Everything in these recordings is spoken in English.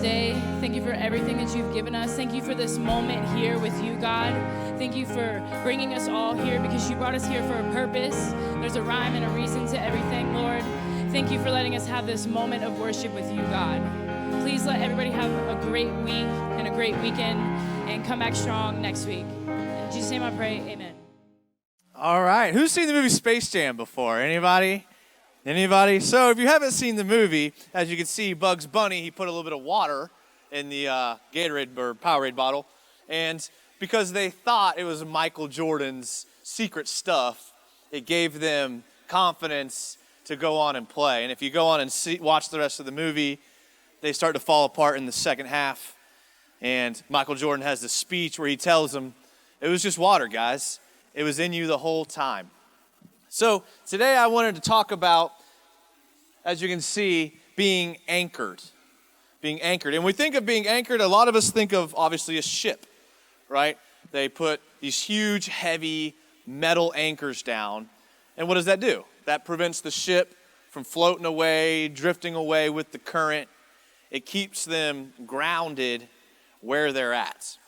day. Thank you for everything that you've given us. Thank you for this moment here with you, God. Thank you for bringing us all here because you brought us here for a purpose. There's a rhyme and a reason to everything, Lord. Thank you for letting us have this moment of worship with you, God. Please let everybody have a great week and a great weekend and come back strong next week. In Jesus' name I pray, amen. All right. Who's seen the movie Space Jam before? Anybody? Anybody? So if you haven't seen the movie, as you can see, Bugs Bunny, he put a little bit of water in the Gatorade or Powerade bottle. And because they thought it was Michael Jordan's secret stuff, it gave them confidence to go on and play. And if you go on and watch the rest of the movie, they start to fall apart in the second half. And Michael Jordan has this speech where he tells them, it was just water, guys. It was in you the whole time. So today I wanted to talk about, as you can see, being anchored. Being anchored. And when we think of being anchored, a lot of us think of, obviously, a ship, right? They put these huge, heavy metal anchors down. And what does that do? That prevents the ship from floating away, drifting away with the current. It keeps them grounded where they're at.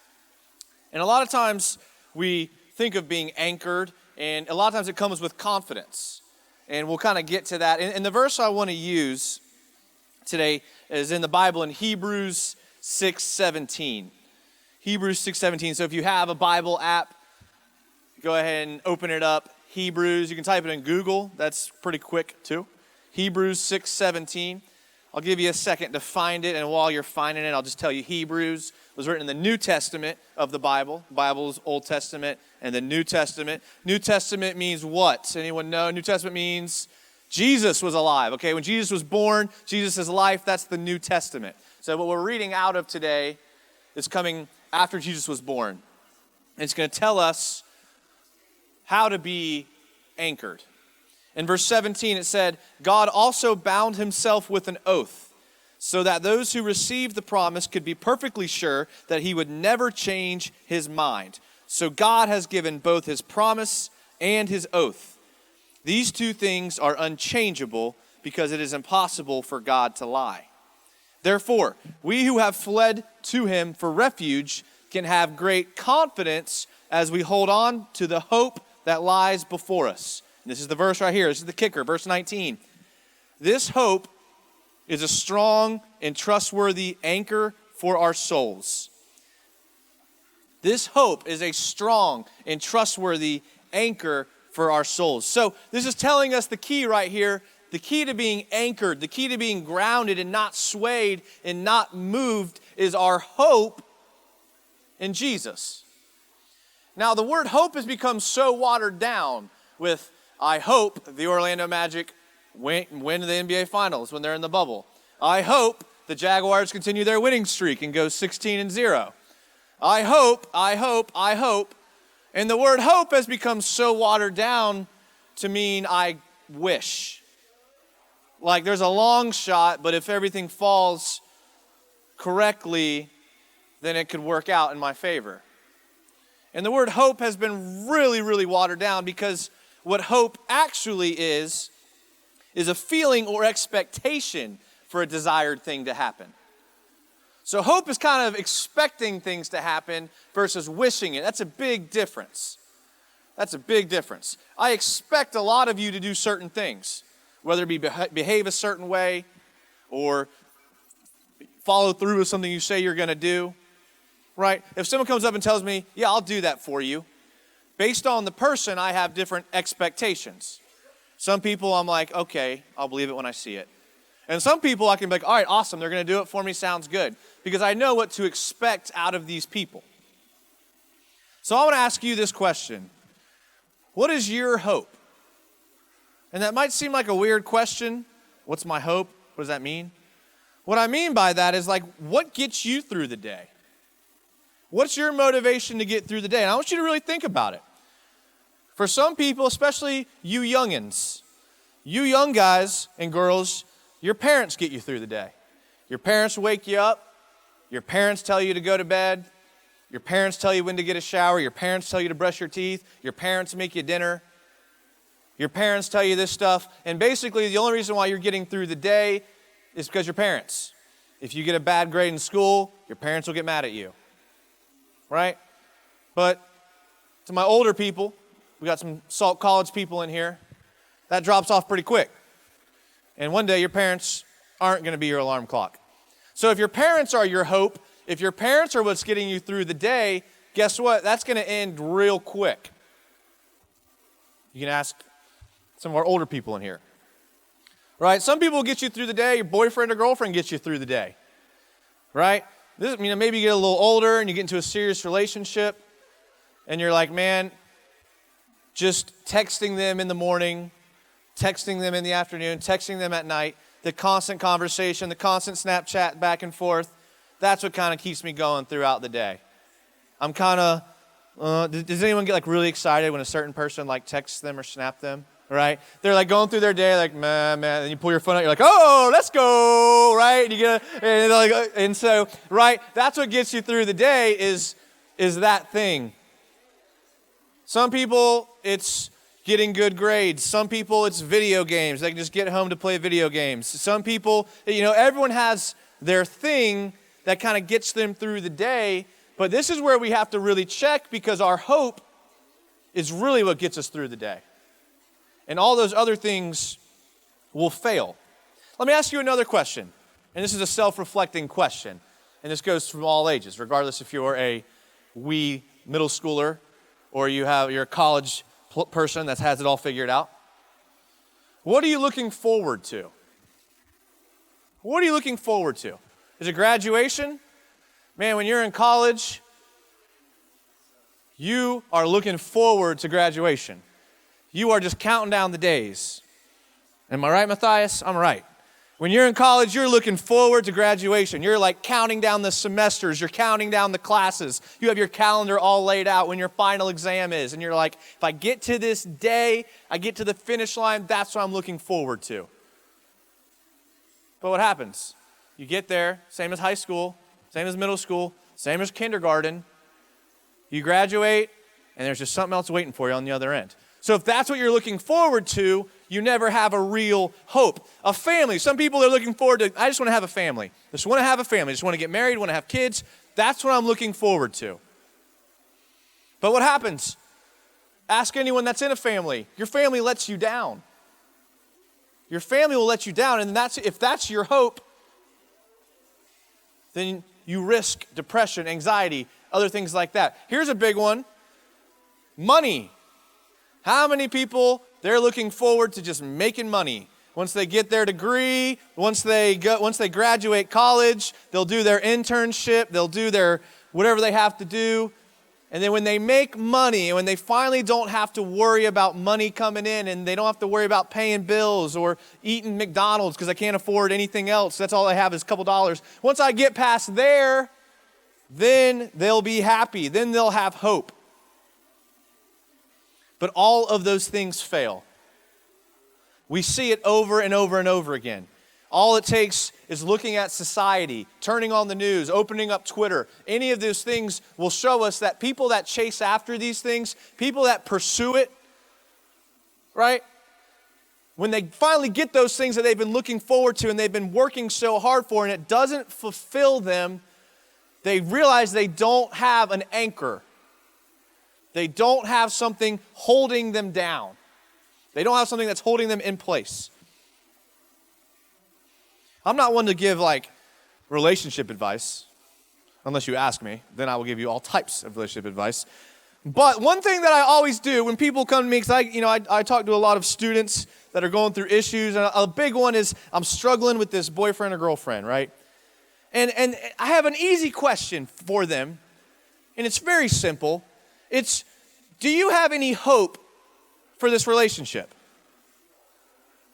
And a lot of times we think of being anchored, and a lot of times it comes with confidence. And we'll kind of get to that. And the verse I want to use today is in the Bible in Hebrews 6:17. Hebrews 6:17. So if you have a Bible app, go ahead and open it up. Hebrews, you can type it in Google. That's pretty quick too. Hebrews 6:17. I'll give you a second to find it, and while you're finding it, I'll just tell you Hebrews was written in the New Testament of the Bible. The Bible is Old Testament and the New Testament. New Testament means what? Anyone know? New Testament means Jesus was alive. Okay, when Jesus was born, Jesus' life, that's the New Testament. So what we're reading out of today is coming after Jesus was born. And it's going to tell us how to be anchored. In verse 17, it said, God also bound himself with an oath, so that those who received the promise could be perfectly sure that he would never change his mind. So God has given both his promise and his oath. These two things are unchangeable because it is impossible for God to lie. Therefore, we who have fled to him for refuge can have great confidence as we hold on to the hope that lies before us. And this is the verse right here. This is the kicker, verse 19. This hope is a strong and trustworthy anchor for our souls. This hope is a strong and trustworthy anchor for our souls. So this is telling us the key right here, the key to being anchored, the key to being grounded and not swayed and not moved is our hope in Jesus. Now the word hope has become so watered down with, I hope the Orlando Magic win the NBA Finals when they're in the bubble. I hope the Jaguars continue their winning streak and go 16-0. I hope. And the word hope has become so watered down to mean I wish. Like there's a long shot, but if everything falls correctly, then it could work out in my favor. And the word hope has been really, really watered down because what hope actually is a feeling or expectation for a desired thing to happen. So hope is kind of expecting things to happen versus wishing it. That's a big difference. That's a big difference. I expect a lot of you to do certain things, whether it be behave a certain way or follow through with something you say you're going to do, right? If someone comes up and tells me, yeah, I'll do that for you, based on the person, I have different expectations. Some people I'm like, okay, I'll believe it when I see it. And some people I can be like, all right, awesome, they're going to do it for me, sounds good. Because I know what to expect out of these people. So I want to ask you this question. What is your hope? And that might seem like a weird question. What's my hope? What does that mean? What I mean by that is like, what gets you through the day? What's your motivation to get through the day? And I want you to really think about it. For some people, especially you youngins, you young guys and girls, your parents get you through the day. Your parents wake you up. Your parents tell you to go to bed. Your parents tell you when to get a shower. Your parents tell you to brush your teeth. Your parents make you dinner. Your parents tell you this stuff. And basically, the only reason why you're getting through the day is because your parents. If you get a bad grade in school, your parents will get mad at you, right? But to my older people, we got some Salt College people in here, that drops off pretty quick. And one day your parents aren't going to be your alarm clock. So if your parents are your hope, if your parents are what's getting you through the day, guess what? That's going to end real quick. You can ask some of our older people in here. Right? Some people get you through the day. Your boyfriend or girlfriend gets you through the day. Right? Maybe you get a little older and you get into a serious relationship and you're like, man, just texting them in the morning, texting them in the afternoon, texting them at night, the constant conversation, the constant Snapchat back and forth, that's what kind of keeps me going throughout the day. I'm kind of, does anyone get like really excited when a certain person like texts them or snap them? Right? They're like going through their day, like, man, and you pull your phone out, you're like, oh, let's go, right? And you get, and so, right, that's what gets you through the day is that thing. Some people, it's getting good grades. Some people, it's video games. They can just get home to play video games. Some people, everyone has their thing that kind of gets them through the day, but this is where we have to really check because our hope is really what gets us through the day. And all those other things will fail. Let me ask you another question. And this is a self-reflecting question. And this goes from all ages, regardless if you're a wee middle schooler or you're a college person that has it all figured out. What are you looking forward to? What are you looking forward to? Is it graduation? Man, when you're in college, you are looking forward to graduation. You are just counting down the days. Am I right, Matthias? I'm right. When you're in college, you're looking forward to graduation. You're like counting down the semesters. You're counting down the classes. You have your calendar all laid out when your final exam is. And you're like, if I get to this day, I get to the finish line, that's what I'm looking forward to. But what happens? You get there, same as high school, same as middle school, same as kindergarten. You graduate, and there's just something else waiting for you on the other end. So if that's what you're looking forward to, you never have a real hope. A family. Some people are looking forward to, I just want to have a family. Just want to have a family. Just want to get married, want to have kids. That's what I'm looking forward to. But what happens? Ask anyone that's in a family. Your family lets you down. Your family will let you down, and if that's your hope, then you risk depression, anxiety, other things like that. Here's a big one. Money. How many people, they're looking forward to just making money? Once they get their degree, once they graduate college, they'll do their internship, they'll do their whatever they have to do. And then when they make money, and when they finally don't have to worry about money coming in, and they don't have to worry about paying bills or eating McDonald's because I can't afford anything else, that's all I have is a couple dollars. Once I get past there, then they'll be happy. Then they'll have hope. But all of those things fail. We see it over and over and over again. All it takes is looking at society, turning on the news, opening up Twitter. Any of those things will show us that people that chase after these things, people that pursue it, right? When they finally get those things that they've been looking forward to and they've been working so hard for and it doesn't fulfill them, they realize they don't have an anchor. They don't have something holding them down. They don't have something that's holding them in place. I'm not one to give relationship advice, unless you ask me. Then I will give you all types of relationship advice. But one thing that I always do when people come to me, because I talk to a lot of students that are going through issues, and a big one is I'm struggling with this boyfriend or girlfriend, right? And I have an easy question for them, and it's very simple. It's, do you have any hope for this relationship?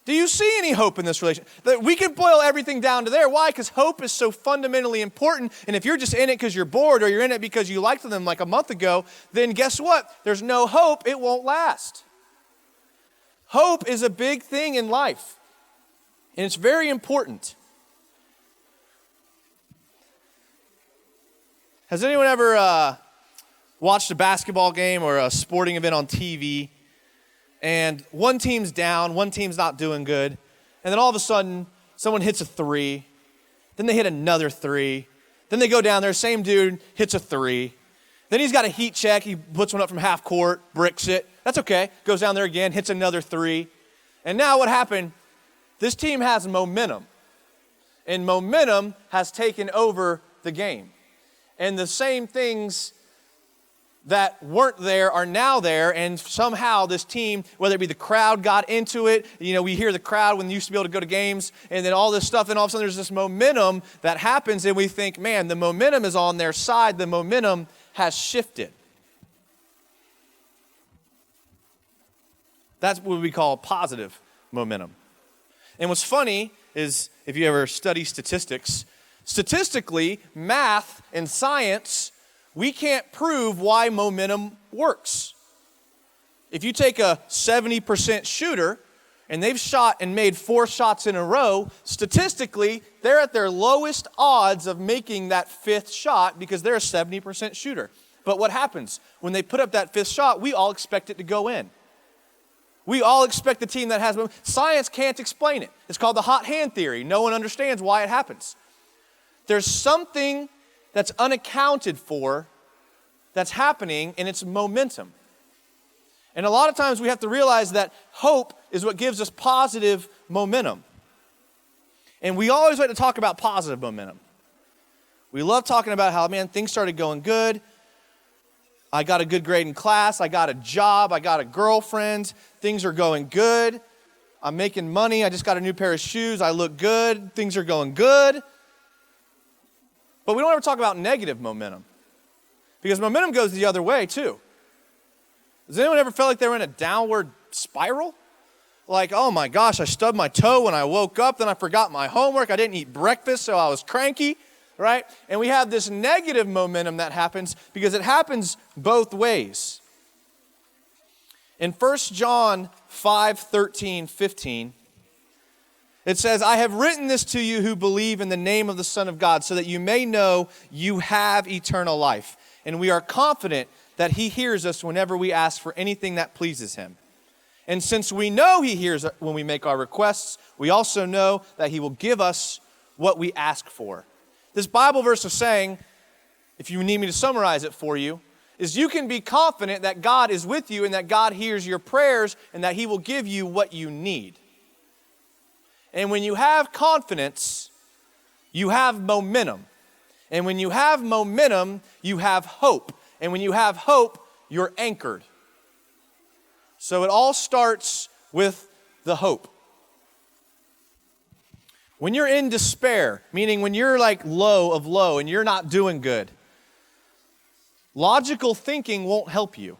Do you see any hope in this relationship? That we can boil everything down to there. Why? Because hope is so fundamentally important. And if you're just in it because you're bored or you're in it because you liked them like a month ago, then guess what? There's no hope. It won't last. Hope is a big thing in life. And it's very important. Has anyone ever watched a basketball game or a sporting event on TV, and one team's down, one team's not doing good, and then all of a sudden, someone hits a three, Then they hit another 3. Then they go down there, same dude hits a 3. Then he's got a heat check. He puts one up from half court, bricks it. That's okay. Goes down there again, hits another 3. And now what happened? This team has momentum. And momentum has taken over the game. And the same things that weren't there are now there, and somehow this team, whether it be the crowd got into it, we hear the crowd when you used to be able to go to games, and then all this stuff, and all of a sudden there's this momentum that happens, and we think, man, the momentum is on their side, the momentum has shifted. That's what we call positive momentum. And what's funny is, if you ever study statistics, statistically, math and science, we can't prove why momentum works. If you take a 70% shooter and they've shot and made 4 shots in a row, statistically, they're at their lowest odds of making that 5th shot because they're a 70% shooter. But what happens? When they put up that 5th shot, we all expect it to go in. We all expect the team that has momentum. Science can't explain it. It's called the hot hand theory. No one understands why it happens. There's something that's unaccounted for that's happening, and it's momentum. And a lot of times we have to realize that hope is what gives us positive momentum. And we always like to talk about positive momentum. We love talking about how, man, things started going good. I got a good grade in class. I got a job. I got a girlfriend. Things are going good. I'm making money. I just got a new pair of shoes. I look good. Things are going good. But we don't ever talk about negative momentum, because momentum goes the other way too. Does anyone ever feel like they were in a downward spiral? Like, oh my gosh, I stubbed my toe when I woke up, then I forgot my homework, I didn't eat breakfast, so I was cranky, right? And we have this negative momentum that happens because it happens both ways. In 1 John 5:13-15, it says, I have written this to you who believe in the name of the Son of God, so that you may know you have eternal life. And we are confident that he hears us whenever we ask for anything that pleases him. And since we know he hears when we make our requests, we also know that he will give us what we ask for. This Bible verse is saying, if you need me to summarize it for you, is you can be confident that God is with you and that God hears your prayers and that he will give you what you need. And when you have confidence, you have momentum. And when you have momentum, you have hope. And when you have hope, you're anchored. So it all starts with the hope. When you're in despair, meaning when you're like low of low and you're not doing good, logical thinking won't help you.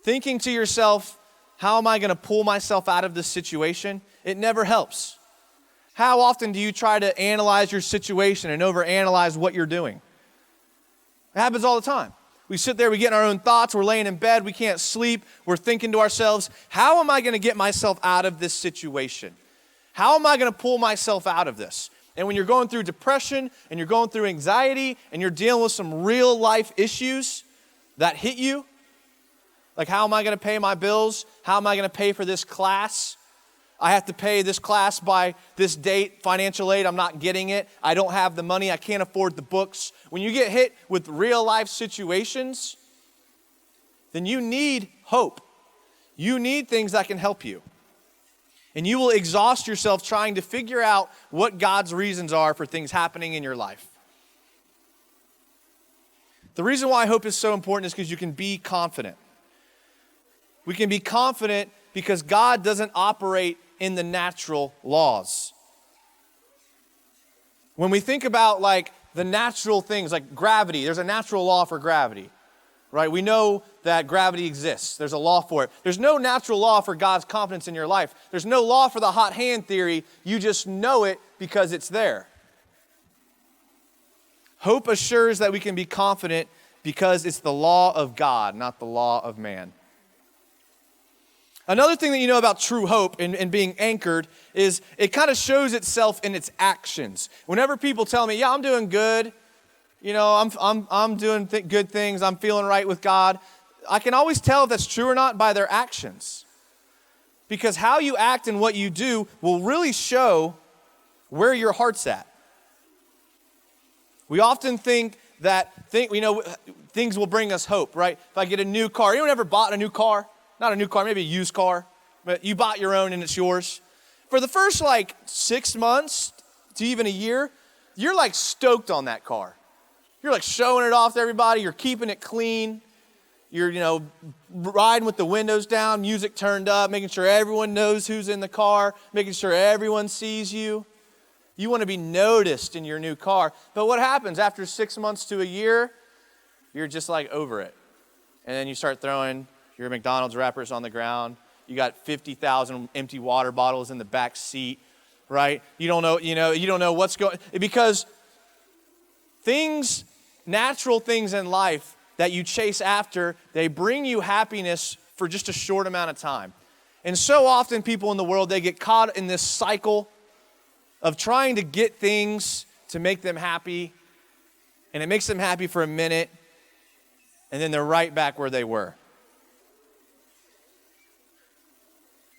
Thinking to yourself, how am I going to pull myself out of this situation? It never helps. How often do you try to analyze your situation and overanalyze what you're doing? It happens all the time. We sit there, we get in our own thoughts, we're laying in bed, we can't sleep, we're thinking to ourselves, how am I going to get myself out of this situation? How am I going to pull myself out of this? And when you're going through depression and you're going through anxiety and you're dealing with some real life issues that hit you, like how am I going to pay my bills? How am I going to pay for this class? I have to pay this class by this date, financial aid, I'm not getting it. I don't have the money, I can't afford the books. When you get hit with real life situations, then you need hope. You need things that can help you. And you will exhaust yourself trying to figure out what God's reasons are for things happening in your life. The reason why hope is so important is because you can be confident. We can be confident because God doesn't operate in the natural laws. When we think about like the natural things like gravity, there's a natural law for gravity, right? We know that gravity exists. There's a law for it. There's no natural law for God's confidence in your life. There's no law for the hot hand theory. You just know it because it's there. Hope assures that we can be confident because it's the law of God, not the law of man. Another thing that you know about true hope and being anchored is it kind of shows itself in its actions. Whenever people tell me, yeah, I'm doing good, you know, I'm doing good things, I'm feeling right with God, I can always tell if that's true or not by their actions. Because how you act and what you do will really show where your heart's at. We often think things will bring us hope, right? If I get a new car, anyone ever bought a new car? Not a new car, maybe a used car, but you bought your own and it's yours. For the first 6 months to even a year, you're stoked on that car. You're showing it off to everybody. You're keeping it clean. You're, riding with the windows down, music turned up, making sure everyone knows who's in the car, making sure everyone sees you. You want to be noticed in your new car. But what happens after 6 months to a year? You're just over it. And then you start throwing your McDonald's wrappers on the ground. You got 50,000 empty water bottles in the back seat, right? You don't know what's going, because natural things in life that you chase after, they bring you happiness for just a short amount of time. And so often people in the world, they get caught in this cycle of trying to get things to make them happy, and it makes them happy for a minute, and then they're right back where they were.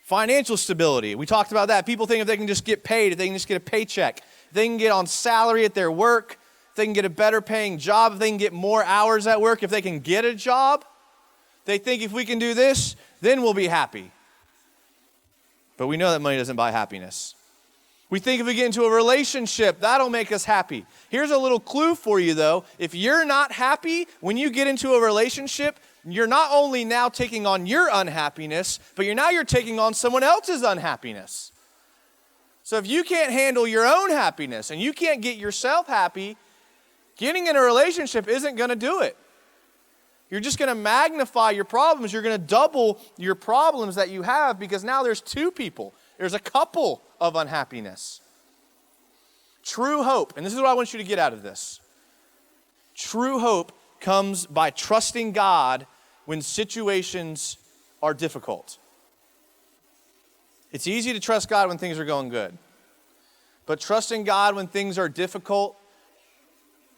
Financial stability, we talked about that. People think if they can just get paid, if they can just get a paycheck, if they can get on salary at their work, if they can get a better paying job, if they can get more hours at work, if they can get a job, they think if we can do this, then we'll be happy. But we know that money doesn't buy happiness. We think if we get into a relationship, that'll make us happy. Here's a little clue for you though. If you're not happy when you get into a relationship, you're not only now taking on your unhappiness, but you're taking on someone else's unhappiness. So if you can't handle your own happiness and you can't get yourself happy, getting in a relationship isn't going to do it. You're just going to magnify your problems. You're going to double your problems that you have because now there's two people. There's a couple of unhappiness. True hope, and this is what I want you to get out of this. True hope comes by trusting God when situations are difficult. It's easy to trust God when things are going good. But trusting God when things are difficult,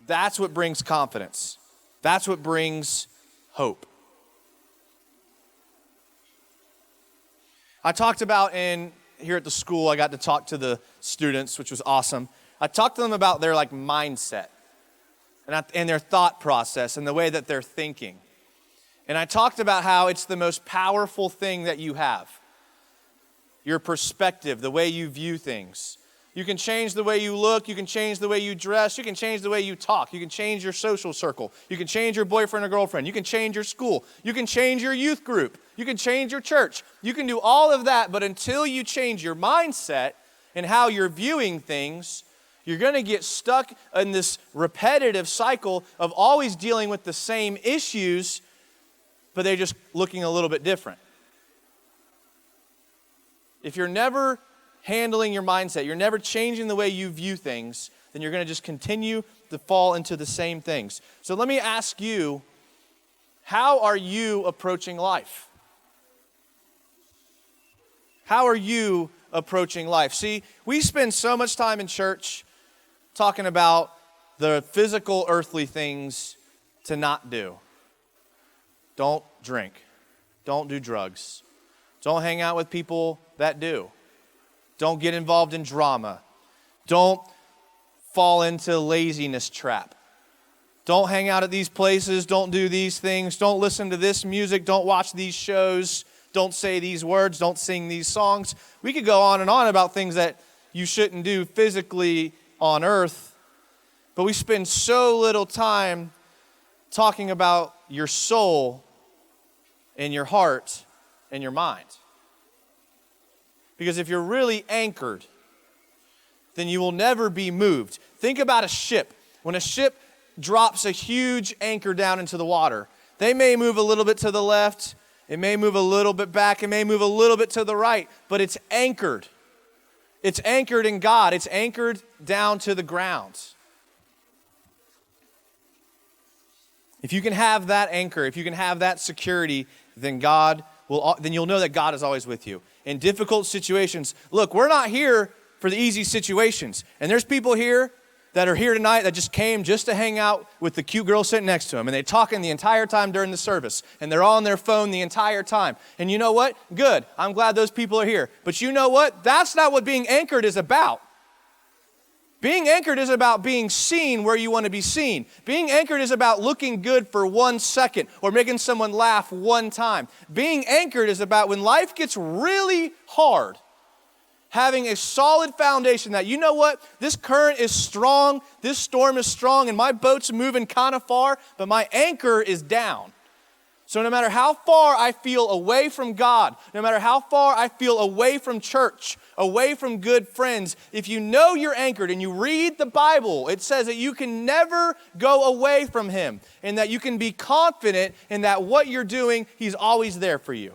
that's what brings confidence. That's what brings hope. I talked about here at the school, I got to talk to the students, which was awesome. I talked to them about their mindset and their thought process and the way that they're thinking. And I talked about how it's the most powerful thing that you have. Your perspective, the way you view things. You can change the way you look, you can change the way you dress, you can change the way you talk, you can change your social circle, you can change your boyfriend or girlfriend, you can change your school, you can change your youth group, you can change your church. You can do all of that, but until you change your mindset and how you're viewing things, you're going to get stuck in this repetitive cycle of always dealing with the same issues, but they're just looking a little bit different. If you're never handling your mindset, you're never changing the way you view things, then you're going to just continue to fall into the same things. So let me ask you, how are you approaching life? How are you approaching life? See, we spend so much time in church talking about the physical, earthly things to not do. Don't drink. Don't do drugs. Don't hang out with people that do. Don't get involved in drama. Don't fall into laziness trap. Don't hang out at these places. Don't do these things. Don't listen to this music. Don't watch these shows. Don't say these words. Don't sing these songs. We could go on and on about things that you shouldn't do physically on earth, but we spend so little time talking about your soul and your heart and your mind. Because if you're really anchored, then you will never be moved. Think about a ship. When a ship drops a huge anchor down into the water, they may move a little bit to the left, it may move a little bit back, it may move a little bit to the right, but it's anchored. It's anchored in God. It's anchored down to the ground. If you can have that anchor, if you can have that security, then you'll know that God is always with you. In difficult situations, look, we're not here for the easy situations. And there's people here that are here tonight that just came just to hang out with the cute girl sitting next to them. And they're talking the entire time during the service. And they're on their phone the entire time. And you know what? Good. I'm glad those people are here. But you know what? That's not what being anchored is about. Being anchored is about being seen where you want to be seen. Being anchored is about looking good for 1 second or making someone laugh one time. Being anchored is about when life gets really hard, having a solid foundation that, you know what, this current is strong, this storm is strong, and my boat's moving kind of far, but my anchor is down. So no matter how far I feel away from God, no matter how far I feel away from church, away from good friends, if you know you're anchored and you read the Bible, it says that you can never go away from Him and that you can be confident in that what you're doing, He's always there for you.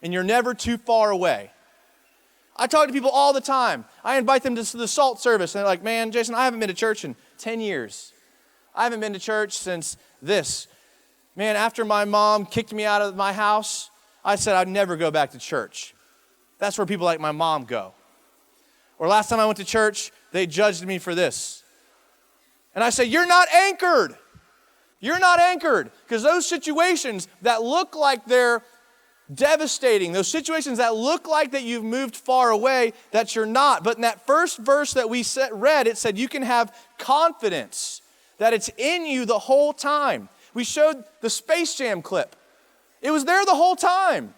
And you're never too far away. I talk to people all the time. I invite them to the salt service and they're like, man, Jason, I haven't been to church in 10 years. I haven't been to church since this. Man, after my mom kicked me out of my house, I said I'd never go back to church. That's where people like my mom go. Or last time I went to church, they judged me for this. And I say, you're not anchored. You're not anchored. Because those situations that look like they're devastating, those situations that look like that you've moved far away, that you're not. But in that first verse that we read, it said you can have confidence that it's in you the whole time. We showed the Space Jam clip. It was there the whole time.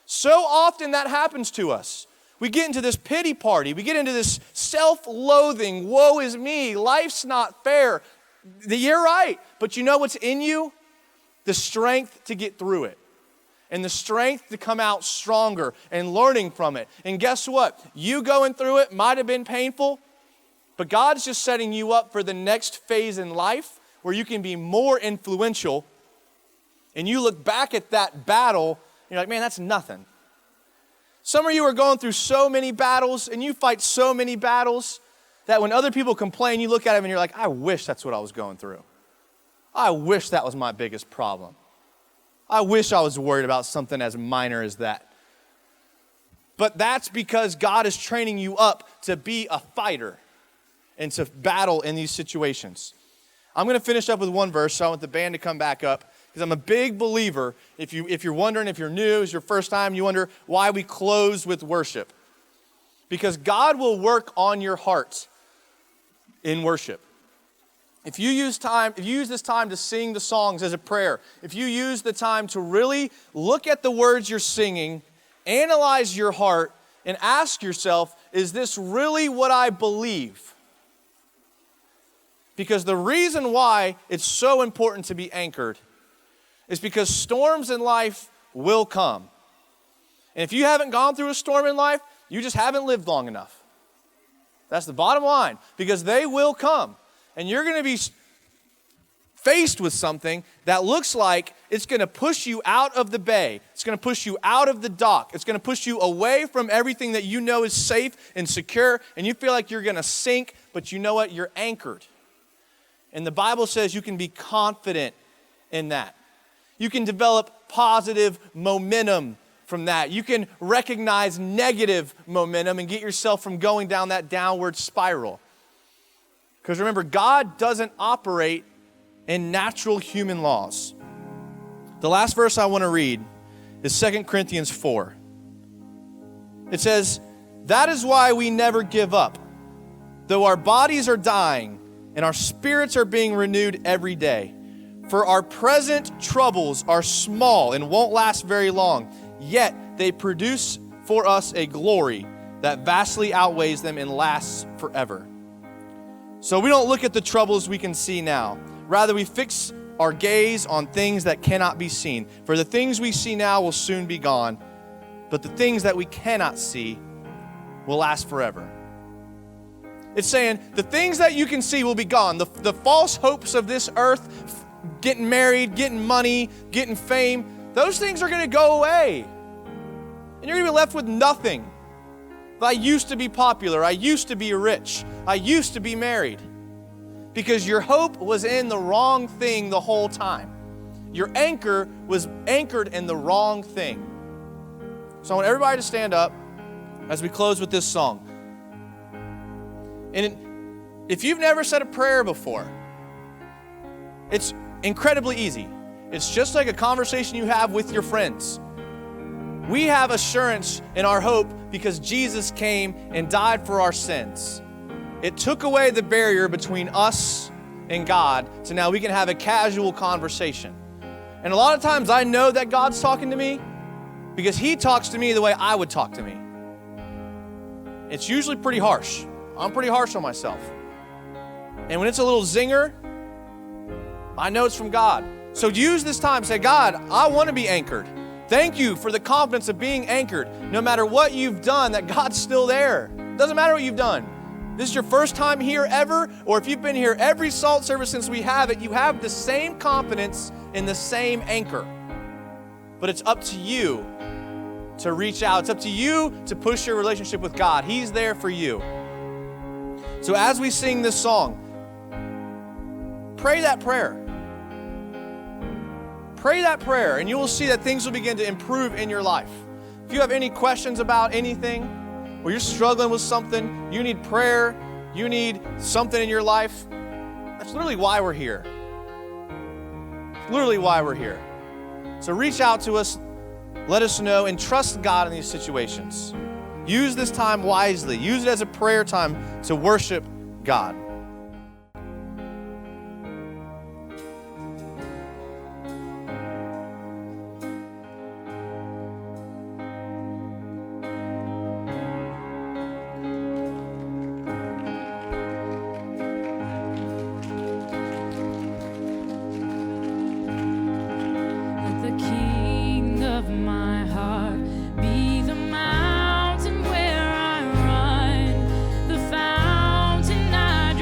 So often that happens to us. We get into this pity party. We get into this self-loathing. Woe is me. Life's not fair. You're right. But you know what's in you? The strength to get through it. And the strength to come out stronger and learning from it. And guess what? You going through it might have been painful, but God's just setting you up for the next phase in life where you can be more influential. And you look back at that battle, and you're like, man, that's nothing. Some of you are going through so many battles, and you fight so many battles, that when other people complain, you look at them and you're like, I wish that's what I was going through. I wish that was my biggest problem. I wish I was worried about something as minor as that. But that's because God is training you up to be a fighter and to battle in these situations. I'm going to finish up with one verse, so I want the band to come back up, because I'm a big believer. If you're wondering, if you're new, it's your first time, you wonder why we close with worship. Because God will work on your heart in worship. If you use this time to sing the songs as a prayer, if you use the time to really look at the words you're singing, analyze your heart, and ask yourself, is this really what I believe? Because the reason why it's so important to be anchored is because storms in life will come. And if you haven't gone through a storm in life, you just haven't lived long enough. That's the bottom line, because they will come. And you're going to be faced with something that looks like it's going to push you out of the bay. It's going to push you out of the dock. It's going to push you away from everything that you know is safe and secure. And you feel like you're going to sink, but you know what? You're anchored. And the Bible says you can be confident in that. You can develop positive momentum from that. You can recognize negative momentum and get yourself from going down that downward spiral. Because remember, God doesn't operate in natural human laws. The last verse I want to read is 2 Corinthians 4. It says, that is why we never give up. Though our bodies are dying and our spirits are being renewed every day. For our present troubles are small and won't last very long, yet they produce for us a glory that vastly outweighs them and lasts forever. So we don't look at the troubles we can see now. Rather, we fix our gaze on things that cannot be seen. For the things we see now will soon be gone, but the things that we cannot see will last forever. It's saying the things that you can see will be gone. The false hopes of this earth, getting married, getting money, getting fame, those things are going to go away. And you're going to be left with nothing. I used to be popular. I used to be rich. I used to be married. Because your hope was in the wrong thing the whole time. Your anchor was anchored in the wrong thing. So I want everybody to stand up as we close with this song. And if you've never said a prayer before, it's incredibly easy. It's just like a conversation you have with your friends. We have assurance in our hope because Jesus came and died for our sins. It took away the barrier between us and God, so now we can have a casual conversation. And a lot of times I know that God's talking to me because he talks to me the way I would talk to me. It's usually pretty harsh. I'm pretty harsh on myself. And when it's a little zinger, I know it's from God. So use this time, say, God, I want to be anchored. Thank you for the confidence of being anchored. No matter what you've done, that God's still there. Doesn't matter what you've done. This is your first time here ever, or if you've been here every salt service since we have it, you have the same confidence in the same anchor. But it's up to you to reach out. It's up to you to push your relationship with God. He's there for you. So as we sing this song, pray that prayer. Pray that prayer, and you will see that things will begin to improve in your life. If you have any questions about anything, or you're struggling with something, you need prayer, you need something in your life, that's literally why we're here. It's literally why we're here. So reach out to us, let us know, and trust God in these situations. Use this time wisely. Use it as a prayer time to worship God. Fountain I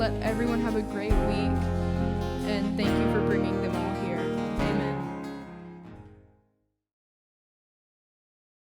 let everyone have a great week.